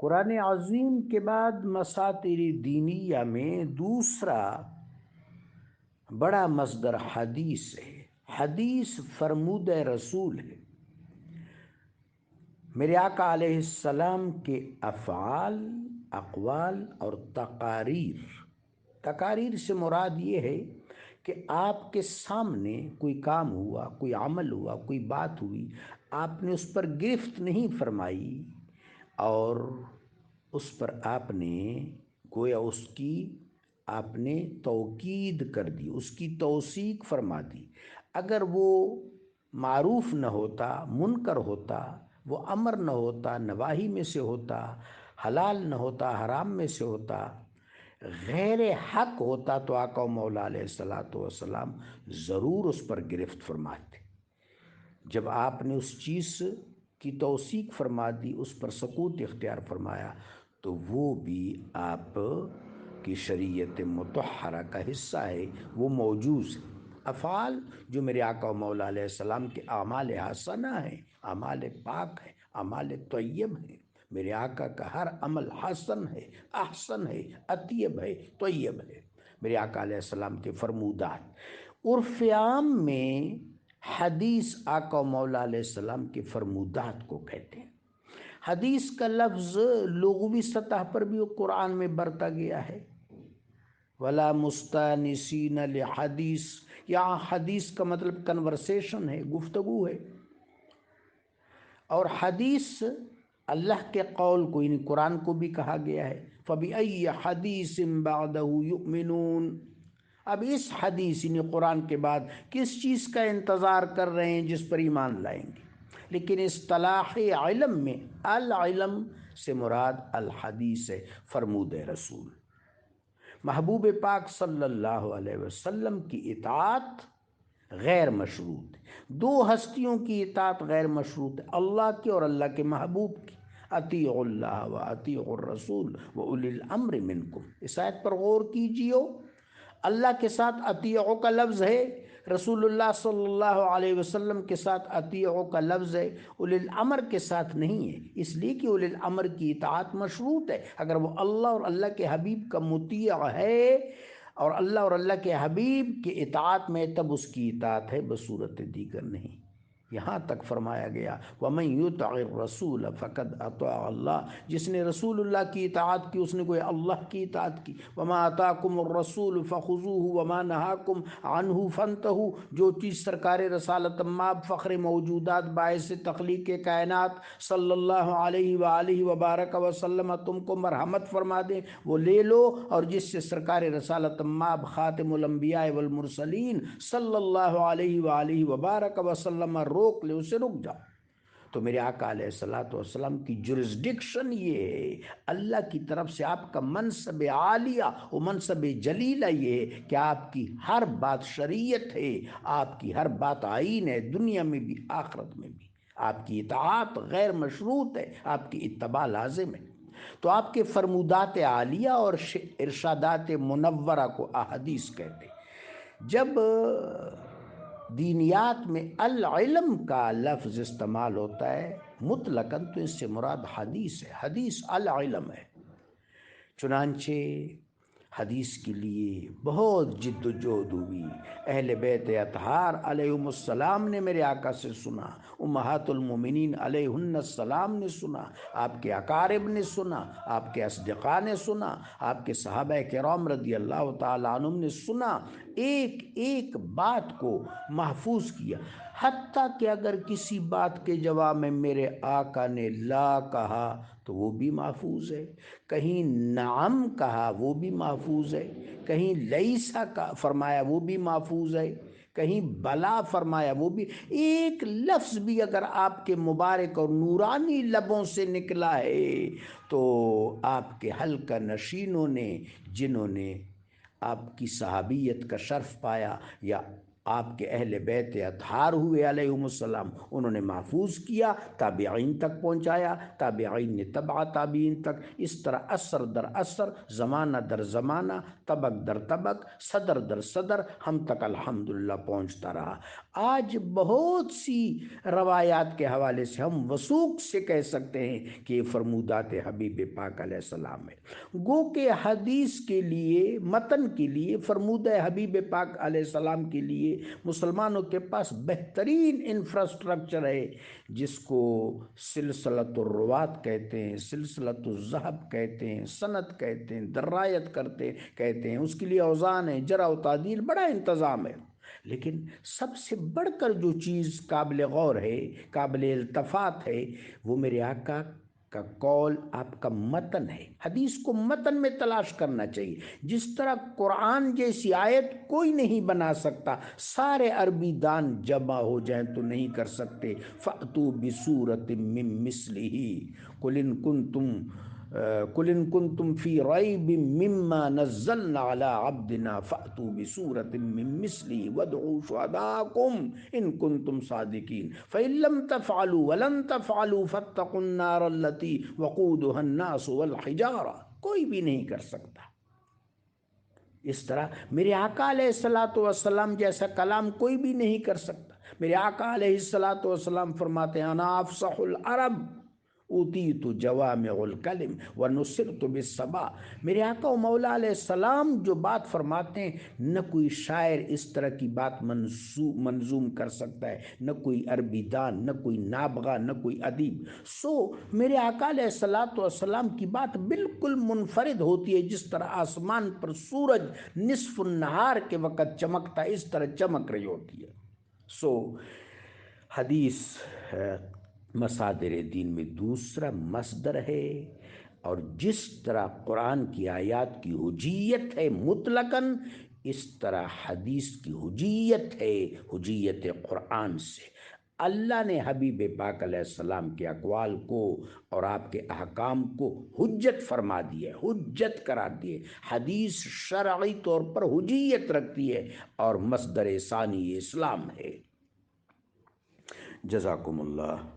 قرآن عظیم کے بعد مساطر دینیہ میں دوسرا بڑا مصدر حدیث ہے۔ حدیث فرمود رسول ہے۔ میرے آقا علیہ السلام کے افعال، اقوال اور تقاریر سے مراد یہ ہے کہ آپ کے سامنے کوئی کام ہوا، کوئی عمل ہوا، کوئی بات ہوئی، آپ نے اس پر گرفت نہیں فرمائی اور اس پر آپ نے گویا اس کی آپ نے توکید کر دی، اس کی توثیق فرما دی۔ اگر وہ معروف نہ ہوتا، منکر ہوتا، وہ امر نہ ہوتا، نواہی میں سے ہوتا، حلال نہ ہوتا، حرام میں سے ہوتا، غیر حق ہوتا، تو آقا و مولا علیہ السلام ضرور اس پر گرفت فرماتے۔ جب آپ نے اس چیز کی توثیق فرما دی، اس پر سکوت اختیار فرمایا، تو وہ بھی آپ کی شریعت مطہرہ کا حصہ ہے، وہ موجوز ہے۔ افعال جو میرے آقا و مولا علیہ السلام کے اعمال حسنہ ہیں، اعمال پاک ہیں، اعمال طیب ہیں۔ میرے آقا کا ہر عمل حسن ہے، احسن ہے، اطیب ہے، طیب ہے۔ میرے آقا علیہ السلام کے فرمودات عرف عام میں حدیث آقا و مولا علیہ السلام کے فرمودات کو کہتے ہیں۔ حدیث کا لفظ لغوی سطح پر بھی قرآن میں برتا گیا ہے۔ وَلَا مُسْتَانِسِينَ لِحَدِيث، یہاں حدیث کا مطلب کنورسیشن ہے، گفتگو ہے۔ اور حدیث اللہ کے قول کو، یعنی قرآن کو بھی کہا گیا ہے فَبِأَيِّ حَدِيثٍ بَعْدَهُ يُؤْمِنُونَ۔ اب اس حدیث یعنی قرآن کے بعد کس چیز کا انتظار کر رہے ہیں جس پر ایمان لائیں گے؟ لیکن اصطلاح علم میں العلم سے مراد الحدیث ہے، فرمود رسول۔ محبوب پاک صلی اللہ علیہ وسلم کی اطاعت غیر مشروط ہے۔ دو ہستیوں کی اطاعت غیر مشروط ہے، اللہ کی اور اللہ کے محبوب کی۔ اطیعوا اللہ و اطیعوا الرسول و اولی الامر منکم۔ اس آیت پر غور کیجیے، اللہ کے ساتھ اطیعوا کا لفظ ہے، رسول اللہ صلی اللہ علیہ وسلم کے ساتھ اطیعوا کا لفظ ہے، اولی الامر کے ساتھ نہیں ہے، اس لیے کہ اولی الامر کی اطاعت مشروط ہے۔ اگر وہ اللہ اور اللہ کے حبیب کا مطیع ہے اور اللہ اور اللہ کے حبیب کی اطاعت میں، تب اس کی اطاعت ہے، بصورت دیگر نہیں۔ یہاں تک فرمایا گیا وَمَن يُطِعِ الرَّسُولَ فَقَدْ أَطَاعَ اللَّهَ، جس نے رسول اللہ کی اطاعت کی اس نے کوئی اللہ کی اطاعت کی۔ وَمَا آتَاكُمُ الرَّسُولُ فَخُذُوهُ وَمَا نَهَاكُمْ عَنْهُ فَانْتَهُوا، جو چیز سرکار رسالت مآب فخر موجودات باعث تخلیق کائنات صلی اللہ علیہ وآلہ وبارک وسلم تم کو مرحمت فرما دے، وہ لے لو، اور جس سے سرکار رسالت مآب خاتم الانبیاء والمرسلین صلی اللہ علیہ وآلہ وبارک وسلم روک لے، اسے رک جاؤ۔ تو میرے آقا علیہ السلام کی جورسڈکشن یہ ہے، اللہ کی طرف سے آپ کا منصب عالیہ و منصب جلیلہ یہ ہے کہ آپ کی ہر بات شریعت ہے، آپ کی ہر بات آئین ہے، دنیا میں بھی آخرت میں بھی۔ آپ کی اطاعت غیر مشروط ہے، آپ کی اتباع لازم ہے۔ تو آپ کے فرمودات عالیہ اور ارشادات منورہ کو احادیث کہتے ہیں۔ جب دینیات میں العلم کا لفظ استعمال ہوتا ہے مطلقاً، تو اس سے مراد حدیث ہے، حدیث العلم ہے۔ چنانچہ حدیث کے لیے بہت جد و جہد ہوئی۔ اہل بیت اطہار علیہم السلام نے میرے آقا سے سنا، امہات المومنین علیہن السلام نے سنا، آپ کے اقارب نے سنا، آپ کے اصدقاء نے سنا، آپ کے صحابہ کرام رضی اللہ تعالیٰ عنہم نے سنا، ایک ایک بات کو محفوظ کیا۔ حتیٰ کہ اگر کسی بات کے جواب میں میرے آقا نے لا کہا تو وہ بھی محفوظ ہے، کہیں نعم کہا وہ بھی محفوظ ہے، کہیں لیسا کا فرمایا وہ بھی محفوظ ہے، کہیں بلا فرمایا وہ بھی۔ ایک لفظ بھی اگر آپ کے مبارک اور نورانی لبوں سے نکلا ہے تو آپ کے حلقہ نشینوں نے، جنہوں نے آپ کی صحابیت کا شرف پایا یا آپ کے اہل بیت اطہار ہوئے علیہم السلام، انہوں نے محفوظ کیا، تابعین تک پہنچایا، تابعین نے تبع تابعین تک، اس طرح عصر در عصر، زمانہ در زمانہ، طبق در طبق، صدر در صدر ہم تک الحمدللہ پہنچتا رہا۔ آج بہت سی روایات کے حوالے سے ہم وثوق سے کہہ سکتے ہیں کہ یہ فرمودات حبیب پاک علیہ السلام ہے۔ گو کہ حدیث کے لیے، متن کے لیے، فرمود حبیب پاک علیہ السلام کے لیے مسلمانوں کے پاس بہترین انفراسٹرکچر ہے، جس کو سلسلۃ الروات کہتے ہیں، سلسلۃ الذہب کہتے ہیں، سند کہتے ہیں، درایت کہتے ہیں، اس کے لیے اوزان ہے، جرح و تعدیل، بڑا انتظام ہے۔ لیکن سب سے بڑھ کر جو چیز قابل غور ہے، قابل التفات ہے، وہ میرے آقا کا قول، آپ کا متن ہے۔ حدیث کو متن میں تلاش کرنا چاہیے۔ جس طرح قرآن جیسی آیت کوئی نہیں بنا سکتا، سارے عربی دان جمع ہو جائیں تو نہیں کر سکتے۔ فَأْتُوا بِسُورَةٍ مِّن مِّثْلِهِ قُلْ إِن كُنتُمْ فِي رَيْبٍ مِّمَّا نَزَّلْنَا عَلَىٰ عَبْدِنَا فَأْتُوا بِسُورَةٍ مِّن مِّثْلِهِ وَادْعُوا شُهَدَاءَكُمْ إِن كُنتُمْ صَادِقِينَ فَإِن لَّمْ تَفْعَلُوا وَلَن تَفْعَلُوا فَاتَّقُوا النَّارَ الَّتِي وَقُودُهَا النَّاسُ وَالْحِجَارَةُ۔ کوئی بھی نہیں کر سکتا۔ اس طرح میرے آقا علیہ السلام جیسا کلام کوئی بھی نہیں کر سکتا۔ میرے آقا علیہ السلام فرماتے ہیں انا افصح العرب اوتیت جوامع الکلم ونصرت بالسبع۔ میرے آقا و مولا علیہ السلام جو بات فرماتے ہیں، نہ کوئی شاعر اس طرح کی بات منظوم کر سکتا ہے، نہ کوئی عربی دان، نہ کوئی نابغہ، نہ کوئی ادیب۔ سو میرے آقا علیہ السلام کی بات بالکل منفرد ہوتی ہے۔ جس طرح آسمان پر سورج نصف النہار کے وقت چمکتا ہے، اس طرح چمک رہی ہوتی ہے۔ سو حدیث مصادر دین میں دوسرا مصدر ہے، اور جس طرح قرآن کی آیات کی حجیت ہے مطلقاً، اس طرح حدیث کی حجیت ہے حجیت قرآن سے۔ اللہ نے حبیب پاک علیہ السلام کے اقوال کو اور آپ کے احکام کو حجت فرما دی ہے، حجت قرار دی ہے۔ حدیث شرعی طور پر حجیت رکھتی ہے اور مصدر ثانی اسلام ہے۔ جزاکم اللہ۔